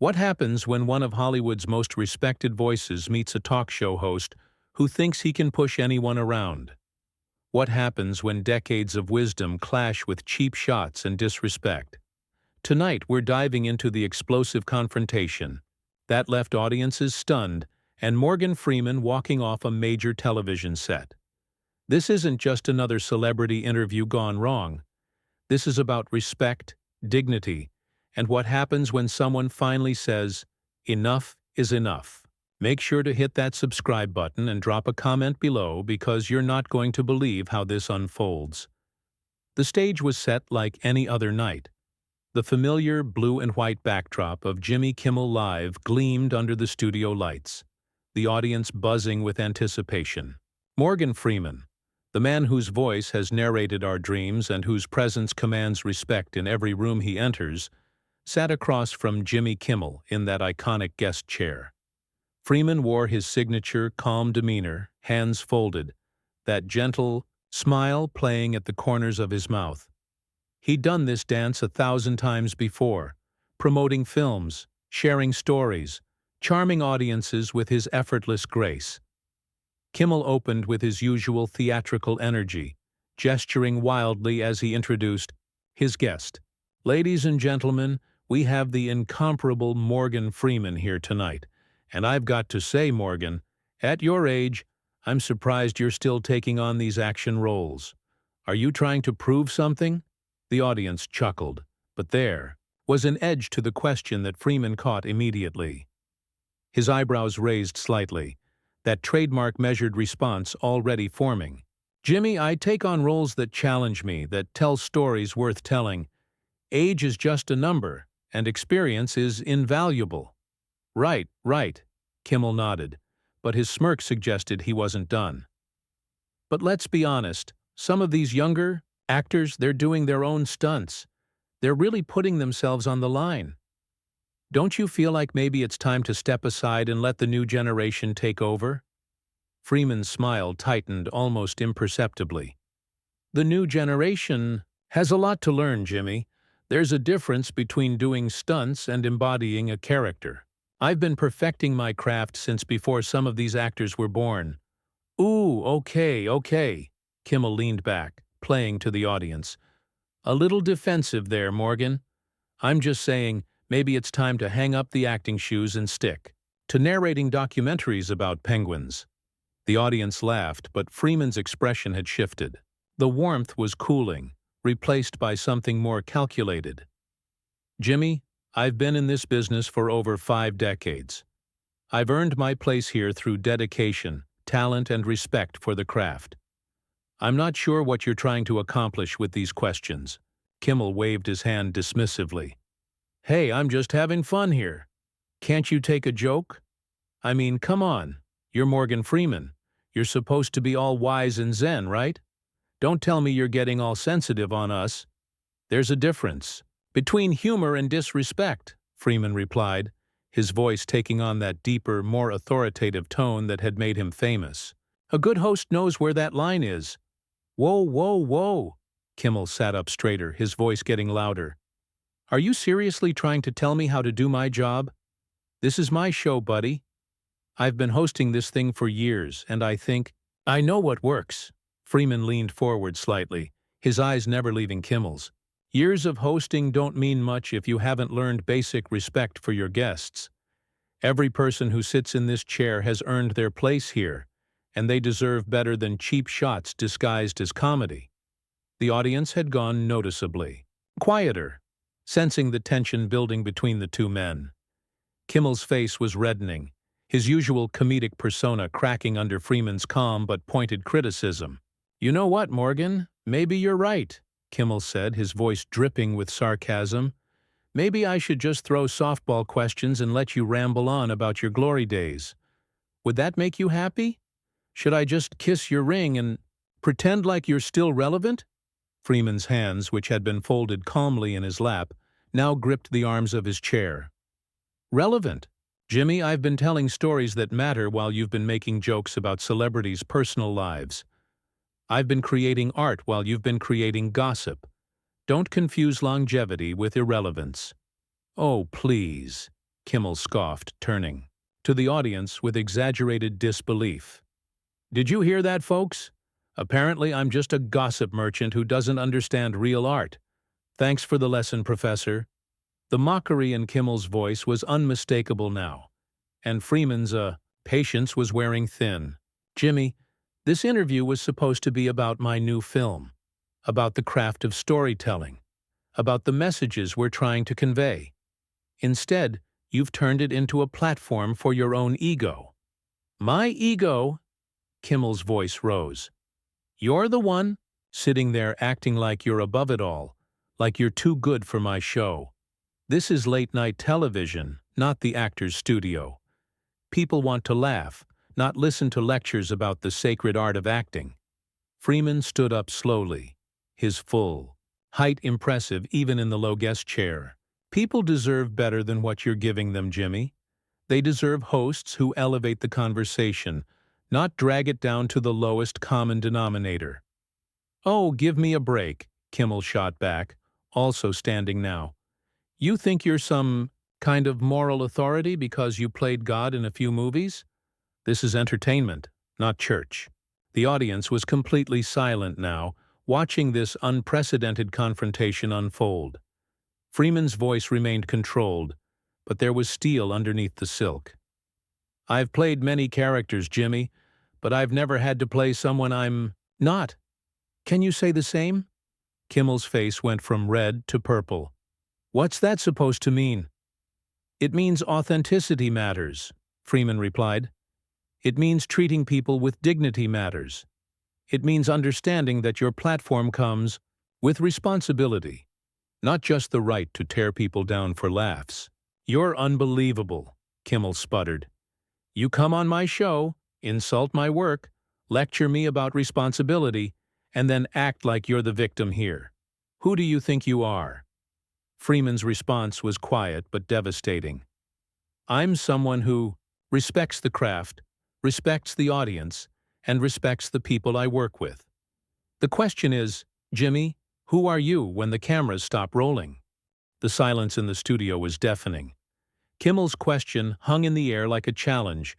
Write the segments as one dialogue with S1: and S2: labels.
S1: What happens when one of Hollywood's most respected voices meets a talk show host who thinks he can push anyone around? What happens when decades of wisdom clash with cheap shots and disrespect? Tonight we're diving into the explosive confrontation that left audiences stunned and Morgan Freeman walking off a major television set. This isn't just another celebrity interview gone wrong. This is about respect, dignity, and what happens when someone finally says, "Enough is enough." Make sure to hit that subscribe button and drop a comment below because you're not going to believe how this unfolds. The stage was set like any other night. The familiar blue and white backdrop of Jimmy Kimmel Live gleamed under the studio lights, the audience buzzing with anticipation. Morgan Freeman, the man whose voice has narrated our dreams and whose presence commands respect in every room he enters, sat across from Jimmy Kimmel in that iconic guest chair. Freeman wore his signature calm demeanor, hands folded, that gentle smile playing at the corners of his mouth. He'd done this dance 1,000 times before, promoting films, sharing stories, charming audiences with his effortless grace. Kimmel opened with his usual theatrical energy, gesturing wildly as he introduced his guest. "Ladies and gentlemen, we have the incomparable Morgan Freeman here tonight. And I've got to say, Morgan, at your age, I'm surprised you're still taking on these action roles. Are you trying to prove something?" The audience chuckled, but there was an edge to the question that Freeman caught immediately. His eyebrows raised slightly, that trademark measured response already forming. "Jimmy, I take on roles that challenge me, that tell stories worth telling. Age is just a number, and experience is invaluable." Right, Kimmel nodded, but his smirk suggested he wasn't done. "But let's be honest, some of these younger actors, they're doing their own stunts. They're really putting themselves on the line. Don't you feel like maybe it's time to step aside and let the new generation take over?" Freeman's smile tightened almost imperceptibly. "The new generation has a lot to learn, Jimmy. There's a difference between doing stunts and embodying a character. I've been perfecting my craft since before some of these actors were born." "Ooh, okay." Kimmel leaned back, playing to the audience. "A little defensive there, Morgan. I'm just saying, maybe it's time to hang up the acting shoes and stick to narrating documentaries about penguins." The audience laughed, but Freeman's expression had shifted. The warmth was cooling, replaced by something more calculated. "Jimmy, I've been in this business for over 5 decades. I've earned my place here through dedication, talent, and respect for the craft. I'm not sure what you're trying to accomplish with these questions." Kimmel waved his hand dismissively. "Hey, I'm just having fun here. Can't you take a joke? I mean, come on. You're Morgan Freeman. You're supposed to be all wise and zen, right? Don't tell me you're getting all sensitive on us." "There's a difference between humor and disrespect," Freeman replied, his voice taking on that deeper, more authoritative tone that had made him famous. "A good host knows where that line is." Whoa. Kimmel sat up straighter, his voice getting louder. "Are you seriously trying to tell me how to do my job? This is my show, buddy. I've been hosting this thing for years, and I think I know what works." Freeman leaned forward slightly, his eyes never leaving Kimmel's. "Years of hosting don't mean much if you haven't learned basic respect for your guests. Every person who sits in this chair has earned their place here, and they deserve better than cheap shots disguised as comedy." The audience had gone noticeably quieter, sensing the tension building between the two men. Kimmel's face was reddening, his usual comedic persona cracking under Freeman's calm but pointed criticism. "You know what, Morgan? Maybe you're right," Kimmel said, his voice dripping with sarcasm. "Maybe I should just throw softball questions and let you ramble on about your glory days. Would that make you happy? Should I just kiss your ring and pretend like you're still relevant?" Freeman's hands, which had been folded calmly in his lap, now gripped the arms of his chair. "Relevant? Jimmy, I've been telling stories that matter while you've been making jokes about celebrities' personal lives. I've been creating art while you've been creating gossip. Don't confuse longevity with irrelevance." "Oh, please." Kimmel scoffed, turning to the audience with exaggerated disbelief. Did you hear that, folks? Apparently I'm just a gossip merchant who doesn't understand real art. Thanks for the lesson, Professor. The mockery in Kimmel's voice was unmistakable now, and Freeman's patience was wearing thin. Jimmy, this interview was supposed to be about my new film, about the craft of storytelling, about the messages we're trying to convey. Instead, you've turned it into a platform for your own ego. My ego? Kimmel's voice rose. You're the one sitting there acting like you're above it all, like you're too good for my show. This is late-night television, not the actor's studio. People want to laugh, not listen to lectures about the sacred art of acting. Freeman stood up slowly, his full height impressive even in the low guest chair. People deserve better than what you're giving them, Jimmy. They deserve hosts who elevate the conversation, not drag it down to the lowest common denominator. Oh, give me a break, Kimmel shot back, also standing now. You think you're some kind of moral authority because you played God in a few movies? This is entertainment, not church. The audience was completely silent now, watching this unprecedented confrontation unfold. Freeman's voice remained controlled, but there was steel underneath the silk. I've played many characters, Jimmy, but I've never had to play someone I'm not. Can you say the same? Kimmel's face went from red to purple. What's that supposed to mean? It means authenticity matters, Freeman replied. It means treating people with dignity matters. It means understanding that your platform comes with responsibility, not just the right to tear people down for laughs. You're unbelievable, Kimmel sputtered. You come on my show, insult my work, lecture me about responsibility, and then act like you're the victim here. Who do you think you are? Freeman's response was quiet but devastating. I'm someone who respects the craft, respects the audience, and respects the people I work with. The question is, Jimmy, who are you when the cameras stop rolling? The silence in the studio was deafening. Kimmel's question hung in the air like a challenge,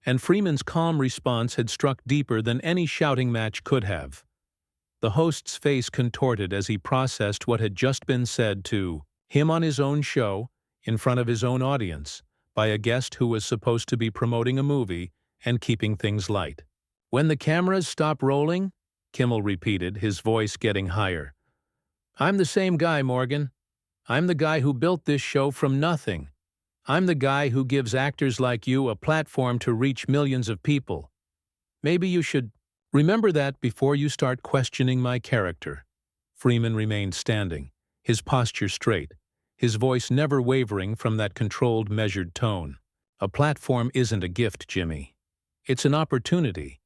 S1: and Freeman's calm response had struck deeper than any shouting match could have. The host's face contorted as he processed what had just been said to him on his own show, in front of his own audience, by a guest who was supposed to be promoting a movie and keeping things light. When the cameras stop rolling, Kimmel repeated, his voice getting higher. I'm the same guy, Morgan. I'm the guy who built this show from nothing. I'm the guy who gives actors like you a platform to reach millions of people. Maybe you should remember that before you start questioning my character. Freeman remained standing, his posture straight, his voice never wavering from that controlled, measured tone. A platform isn't a gift, Jimmy. It's an opportunity,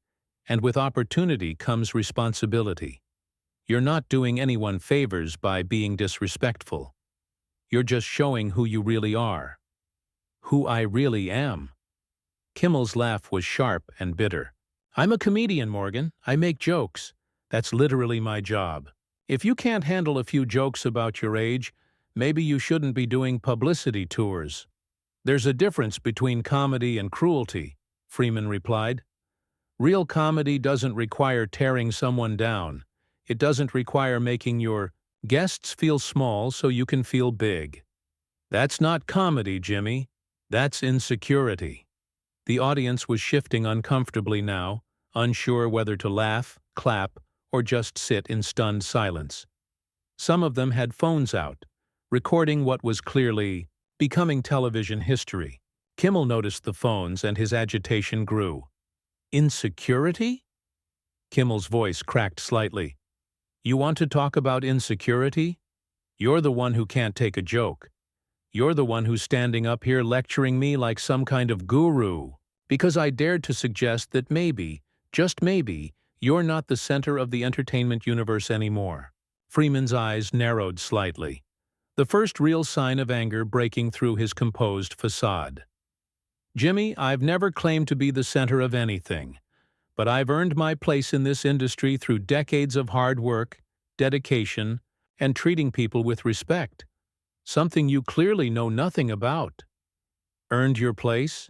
S1: and with opportunity comes responsibility. You're not doing anyone favors by being disrespectful. You're just showing who you really are. Who I really am. Kimmel's laugh was sharp and bitter. I'm a comedian, Morgan. I make jokes. That's literally my job. If you can't handle a few jokes about your age, maybe you shouldn't be doing publicity tours. There's a difference between comedy and cruelty, Freeman replied. Real comedy doesn't require tearing someone down. It doesn't require making your guests feel small so you can feel big. That's not comedy, Jimmy. That's insecurity. The audience was shifting uncomfortably now, unsure whether to laugh, clap, or just sit in stunned silence. Some of them had phones out, recording what was clearly becoming television history. Kimmel noticed the phones and his agitation grew. Insecurity? Kimmel's voice cracked slightly. You want to talk about insecurity? You're the one who can't take a joke. You're the one who's standing up here lecturing me like some kind of guru, because I dared to suggest that maybe, just maybe, you're not the center of the entertainment universe anymore. Freeman's eyes narrowed slightly, the first real sign of anger breaking through his composed facade. Jimmy, I've never claimed to be the center of anything, but I've earned my place in this industry through decades of hard work, dedication, and treating people with respect. Something you clearly know nothing about. Earned your place?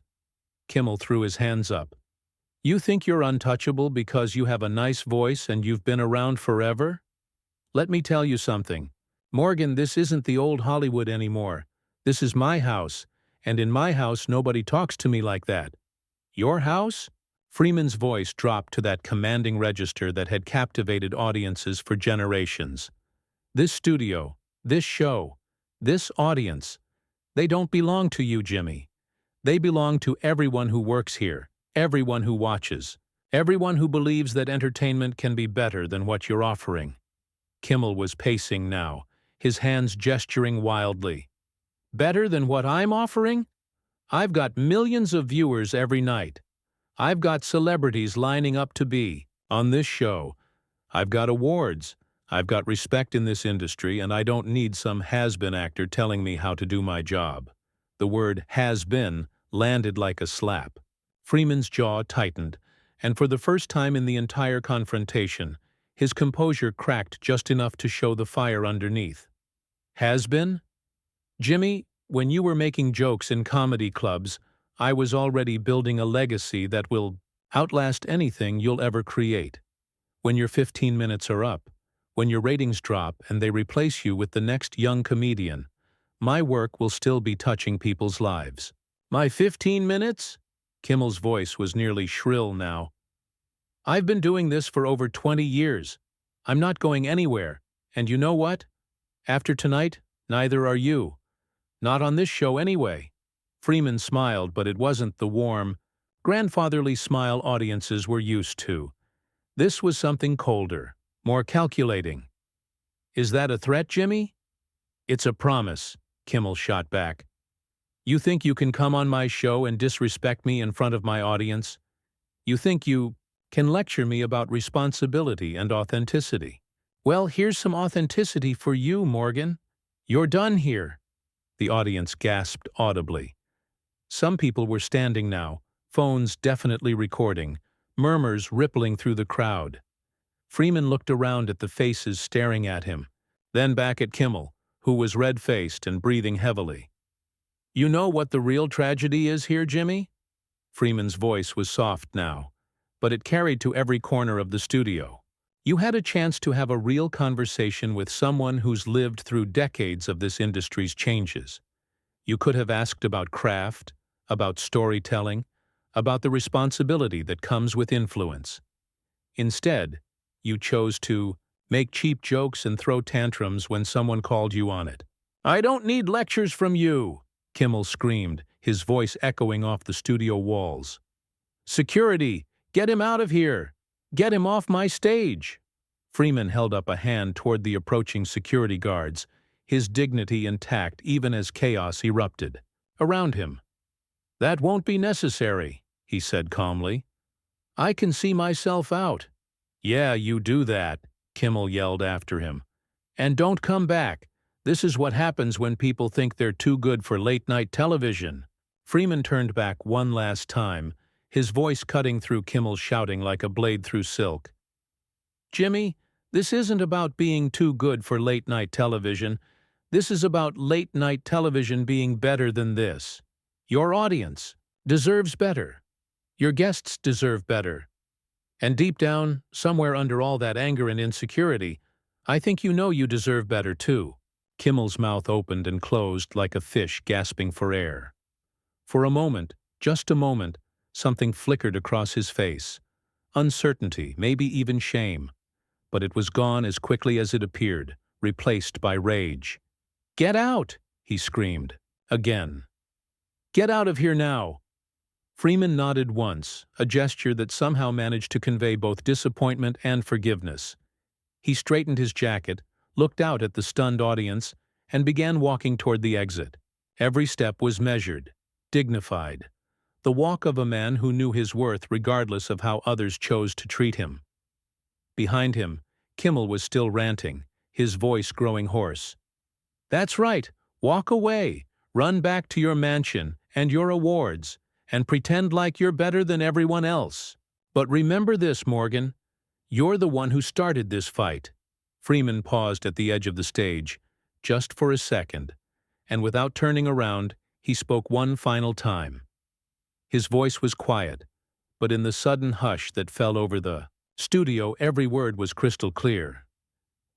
S1: Kimmel threw his hands up. You think you're untouchable because you have a nice voice and you've been around forever? Let me tell you something. Morgan, this isn't the old Hollywood anymore. This is my house, and in my house nobody talks to me like that. Your house? Freeman's voice dropped to that commanding register that had captivated audiences for generations. This studio, this show, this audience, they don't belong to you, Jimmy. They belong to everyone who works here, everyone who watches, everyone who believes that entertainment can be better than what you're offering. Kimmel was pacing now, his hands gesturing wildly. Better than what I'm offering? I've got millions of viewers every night. I've got celebrities lining up to be on this show. I've got awards. I've got respect in this industry, and I don't need some has-been actor telling me how to do my job. The word has-been landed like a slap. Freeman's jaw tightened, and for the first time in the entire confrontation, his composure cracked just enough to show the fire underneath. Has-been? Jimmy, when you were making jokes in comedy clubs, I was already building a legacy that will outlast anything you'll ever create. When your 15 minutes are up, when your ratings drop and they replace you with the next young comedian, my work will still be touching people's lives. My 15 minutes? Kimmel's voice was nearly shrill now. I've been doing this for over 20 years. I'm not going anywhere. And you know what? After tonight, neither are you. Not on this show anyway. Freeman smiled, but it wasn't the warm, grandfatherly smile audiences were used to. This was something colder, more calculating. Is that a threat, Jimmy? It's a promise, Kimmel shot back. You think you can come on my show and disrespect me in front of my audience? You think you can lecture me about responsibility and authenticity? Well, here's some authenticity for you, Morgan. You're done here. The audience gasped audibly. Some people were standing now, phones definitely recording, murmurs rippling through the crowd. Freeman looked around at the faces staring at him, then back at Kimmel, who was red-faced and breathing heavily. You know what the real tragedy is here, Jimmy? Freeman's voice was soft now, but it carried to every corner of the studio. You had a chance to have a real conversation with someone who's lived through decades of this industry's changes. You could have asked about craft, about storytelling, about the responsibility that comes with influence. Instead, you chose to make cheap jokes and throw tantrums when someone called you on it. I don't need lectures from you, Kimmel screamed, his voice echoing off the studio walls. Security, get him out of here! Get him off my stage! Freeman held up a hand toward the approaching security guards, his dignity intact even as chaos erupted around him. That won't be necessary, he said calmly. I can see myself out. Yeah, you do that, Kimmel yelled after him. And don't come back. This is what happens when people think they're too good for late-night television. Freeman turned back one last time, his voice cutting through Kimmel's shouting like a blade through silk. Jimmy, this isn't about being too good for late-night television. This is about late-night television being better than this. Your audience deserves better. Your guests deserve better. And deep down, somewhere under all that anger and insecurity, I think you know you deserve better too. Kimmel's mouth opened and closed like a fish gasping for air. For a moment, just a moment, something flickered across his face. Uncertainty, maybe even shame. But it was gone as quickly as it appeared, replaced by rage. Get out! He screamed. Again. Get out of here now! Freeman nodded once, a gesture that somehow managed to convey both disappointment and forgiveness. He straightened his jacket, looked out at the stunned audience, and began walking toward the exit. Every step was measured, dignified. The walk of a man who knew his worth regardless of how others chose to treat him. Behind him, Kimmel was still ranting, his voice growing hoarse. That's right, walk away, run back to your mansion and your awards, and pretend like you're better than everyone else. But remember this, Morgan, you're the one who started this fight. Freeman paused at the edge of the stage, just for a second, and without turning around, he spoke one final time. His voice was quiet, but in the sudden hush that fell over the studio, every word was crystal clear.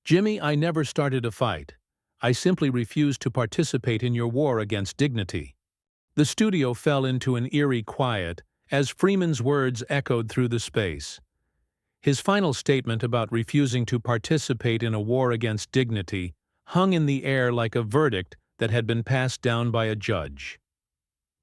S1: "Jimmy, I never started a fight. I simply refused to participate in your war against dignity." The studio fell into an eerie quiet as Freeman's words echoed through the space. His final statement about refusing to participate in a war against dignity hung in the air like a verdict that had been passed down by a judge.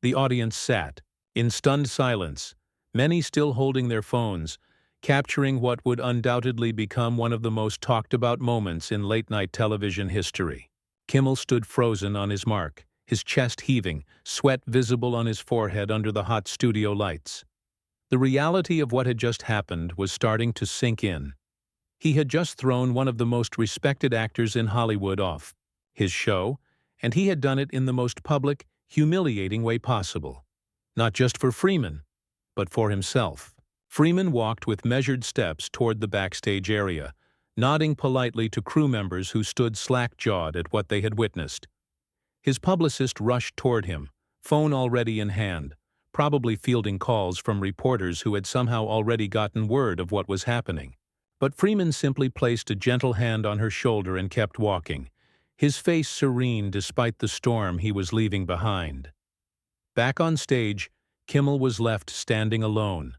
S1: The audience sat, in stunned silence, many still holding their phones, capturing what would undoubtedly become one of the most talked-about moments in late-night television history. Kimmel stood frozen on his mark, his chest heaving, sweat visible on his forehead under the hot studio lights. The reality of what had just happened was starting to sink in. He had just thrown one of the most respected actors in Hollywood off his show, and he had done it in the most public, humiliating way possible. Not just for Freeman, but for himself. Freeman walked with measured steps toward the backstage area, nodding politely to crew members who stood slack-jawed at what they had witnessed. His publicist rushed toward him, phone already in hand, probably fielding calls from reporters who had somehow already gotten word of what was happening. But Freeman simply placed a gentle hand on her shoulder and kept walking, his face serene despite the storm he was leaving behind. Back on stage, Kimmel was left standing alone,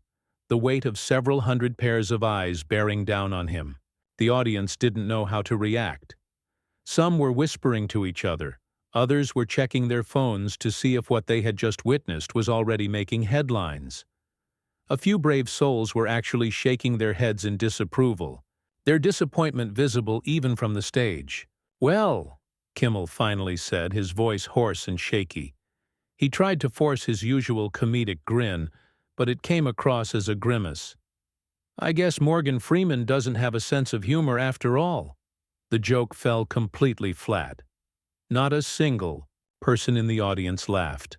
S1: the weight of several hundred pairs of eyes bearing down on him. The audience didn't know how to react. Some were whispering to each other, others were checking their phones to see if what they had just witnessed was already making headlines. A few brave souls were actually shaking their heads in disapproval, their disappointment visible even from the stage. "Well," Kimmel finally said, his voice hoarse and shaky. He tried to force his usual comedic grin, but it came across as a grimace. "I guess Morgan Freeman doesn't have a sense of humor after all." The joke fell completely flat. Not a single person in the audience laughed.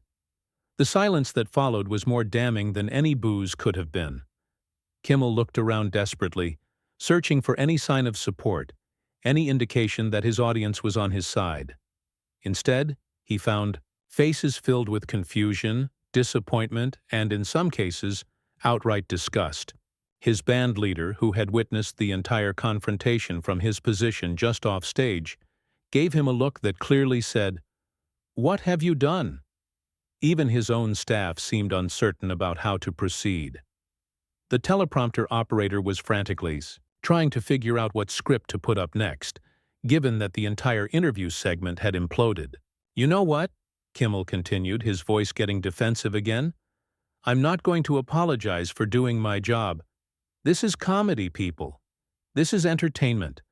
S1: The silence that followed was more damning than any boos could have been. Kimmel looked around desperately, searching for any sign of support, any indication that his audience was on his side. Instead, he found faces filled with confusion, disappointment, and in some cases, outright disgust. His band leader, who had witnessed the entire confrontation from his position just off stage, gave him a look that clearly said, "What have you done?" Even his own staff seemed uncertain about how to proceed. The teleprompter operator was frantically trying to figure out what script to put up next, given that the entire interview segment had imploded. "You know what?" Kimmel continued, his voice getting defensive again. "I'm not going to apologize for doing my job. This is comedy, people. This is entertainment.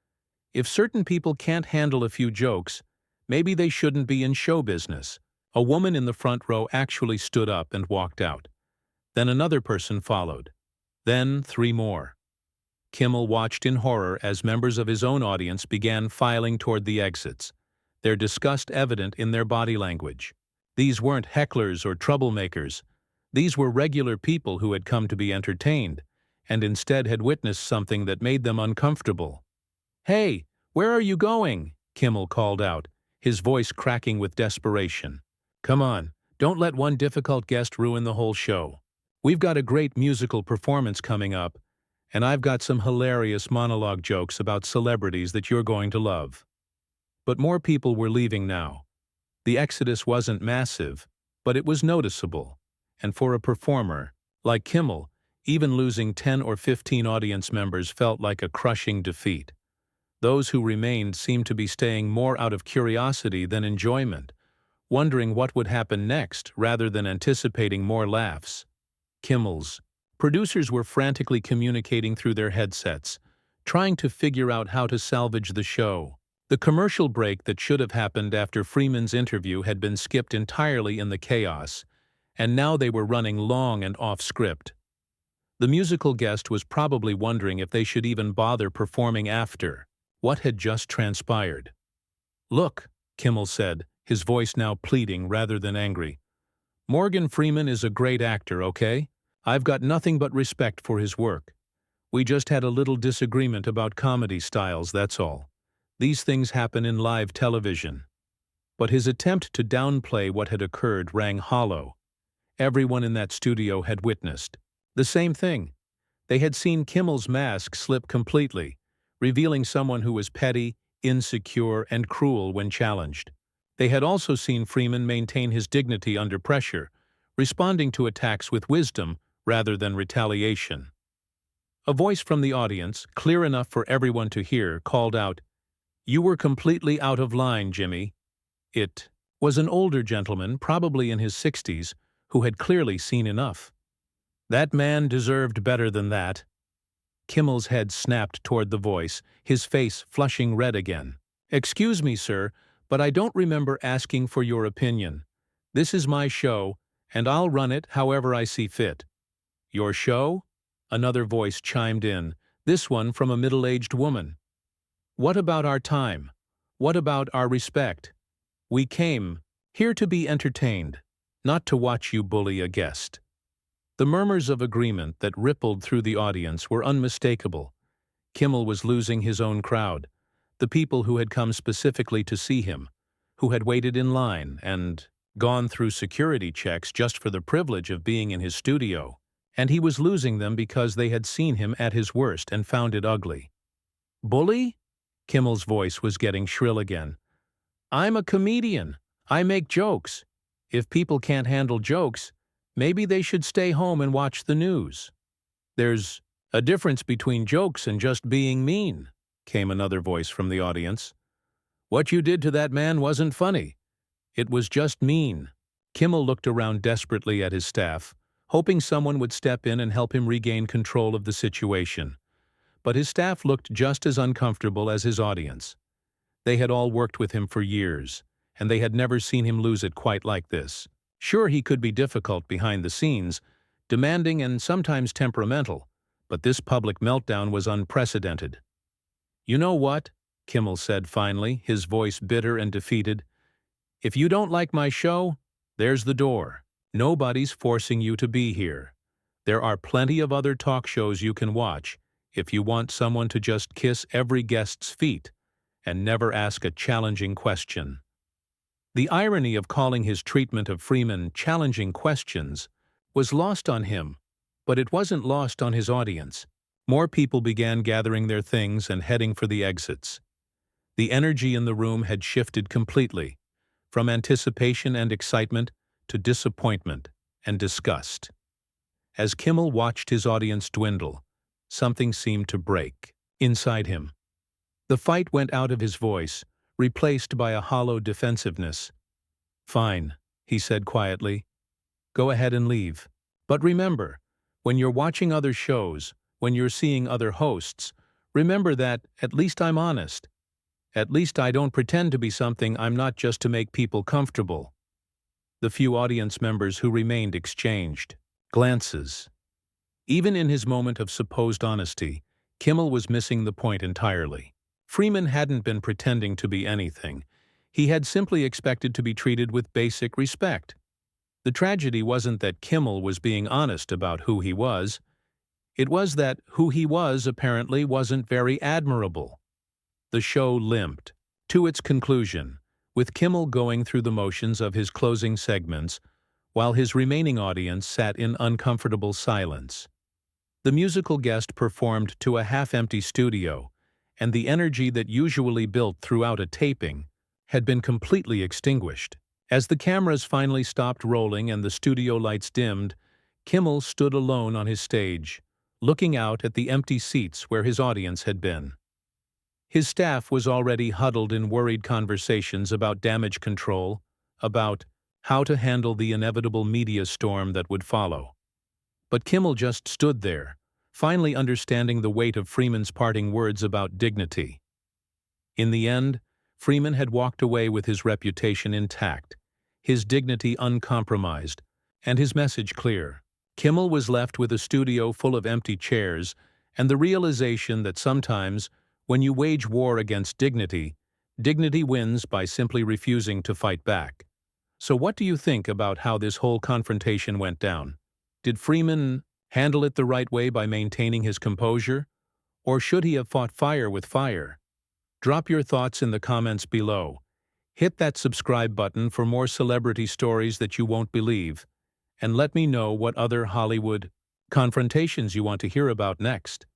S1: If certain people can't handle a few jokes, maybe they shouldn't be in show business." A woman in the front row actually stood up and walked out. Then another person followed. Then 3 more. Kimmel watched in horror as members of his own audience began filing toward the exits, their disgust evident in their body language. These weren't hecklers or troublemakers. These were regular people who had come to be entertained, and instead had witnessed something that made them uncomfortable. "Hey, where are you going?" Kimmel called out, his voice cracking with desperation. "Come on, don't let one difficult guest ruin the whole show. We've got a great musical performance coming up, and I've got some hilarious monologue jokes about celebrities that you're going to love." But more people were leaving now. The exodus wasn't massive, but it was noticeable, and for a performer like Kimmel, even losing 10 or 15 audience members felt like a crushing defeat. Those who remained seemed to be staying more out of curiosity than enjoyment, wondering what would happen next rather than anticipating more laughs. Kimmel's producers were frantically communicating through their headsets, trying to figure out how to salvage the show. The commercial break that should have happened after Freeman's interview had been skipped entirely in the chaos, and now they were running long and off-script. The musical guest was probably wondering if they should even bother performing after what had just transpired. "Look," Kimmel said, his voice now pleading rather than angry. "Morgan Freeman is a great actor, okay? I've got nothing but respect for his work. We just had a little disagreement about comedy styles, that's all. These things happen in live television." But his attempt to downplay what had occurred rang hollow. Everyone in that studio had witnessed the same thing. They had seen Kimmel's mask slip completely, revealing someone who was petty, insecure, and cruel when challenged. They had also seen Freeman maintain his dignity under pressure, responding to attacks with wisdom rather than retaliation. A voice from the audience, clear enough for everyone to hear, called out, "You were completely out of line, Jimmy." It was an older gentleman, probably in his 60s, who had clearly seen enough. That man deserved better than that. Kimmel's head snapped toward the voice, his face flushing red again. "Excuse me, sir, but I don't remember asking for your opinion. This is my show, and I'll run it however I see fit." "Your show?" Another voice chimed in, this one from a middle-aged woman. "What about our time? What about our respect? We came here to be entertained, not to watch you bully a guest." The murmurs of agreement that rippled through the audience were unmistakable. Kimmel was losing his own crowd, the people who had come specifically to see him, who had waited in line and gone through security checks just for the privilege of being in his studio, and he was losing them because they had seen him at his worst and found it ugly. "Bully?" Kimmel's voice was getting shrill again. "I'm a comedian. I make jokes. If people can't handle jokes, maybe they should stay home and watch the news." "There's a difference between jokes and just being mean," came another voice from the audience. "What you did to that man wasn't funny. It was just mean." Kimmel looked around desperately at his staff, hoping someone would step in and help him regain control of the situation. But his staff looked just as uncomfortable as his audience. They had all worked with him for years, and they had never seen him lose it quite like this. Sure, he could be difficult behind the scenes, demanding and sometimes temperamental, but this public meltdown was unprecedented. "You know what?" Kimmel said finally, his voice bitter and defeated. "If you don't like my show, there's the door. Nobody's forcing you to be here. There are plenty of other talk shows you can watch if you want someone to just kiss every guest's feet and never ask a challenging question." The irony of calling his treatment of Freeman challenging questions was lost on him, but it wasn't lost on his audience. More people began gathering their things and heading for the exits. The energy in the room had shifted completely, from anticipation and excitement to disappointment and disgust. As Kimmel watched his audience dwindle, something seemed to break inside him. The fight went out of his voice, replaced by a hollow defensiveness. "Fine," he said quietly. "Go ahead and leave. But remember, when you're watching other shows, when you're seeing other hosts, remember that at least I'm honest. At least I don't pretend to be something I'm not just to make people comfortable." The few audience members who remained exchanged glances. Even in his moment of supposed honesty, Kimmel was missing the point entirely. Freeman hadn't been pretending to be anything. He had simply expected to be treated with basic respect. The tragedy wasn't that Kimmel was being honest about who he was. It was that who he was apparently wasn't very admirable. The show limped to its conclusion, with Kimmel going through the motions of his closing segments, while his remaining audience sat in uncomfortable silence. The musical guest performed to a half-empty studio, and the energy that usually built throughout a taping had been completely extinguished. As the cameras finally stopped rolling and the studio lights dimmed, Kimmel stood alone on his stage, looking out at the empty seats where his audience had been. His staff was already huddled in worried conversations about damage control, about how to handle the inevitable media storm that would follow. But Kimmel just stood there, finally understanding the weight of Freeman's parting words about dignity. In the end, Freeman had walked away with his reputation intact, his dignity uncompromised, and his message clear. Kimmel was left with a studio full of empty chairs and the realization that sometimes, when you wage war against dignity, dignity wins by simply refusing to fight back. So what do you think about how this whole confrontation went down? Did Freeman handle it the right way by maintaining his composure? Or should he have fought fire with fire? Drop your thoughts in the comments below. Hit that subscribe button for more celebrity stories that you won't believe, and let me know what other Hollywood confrontations you want to hear about next.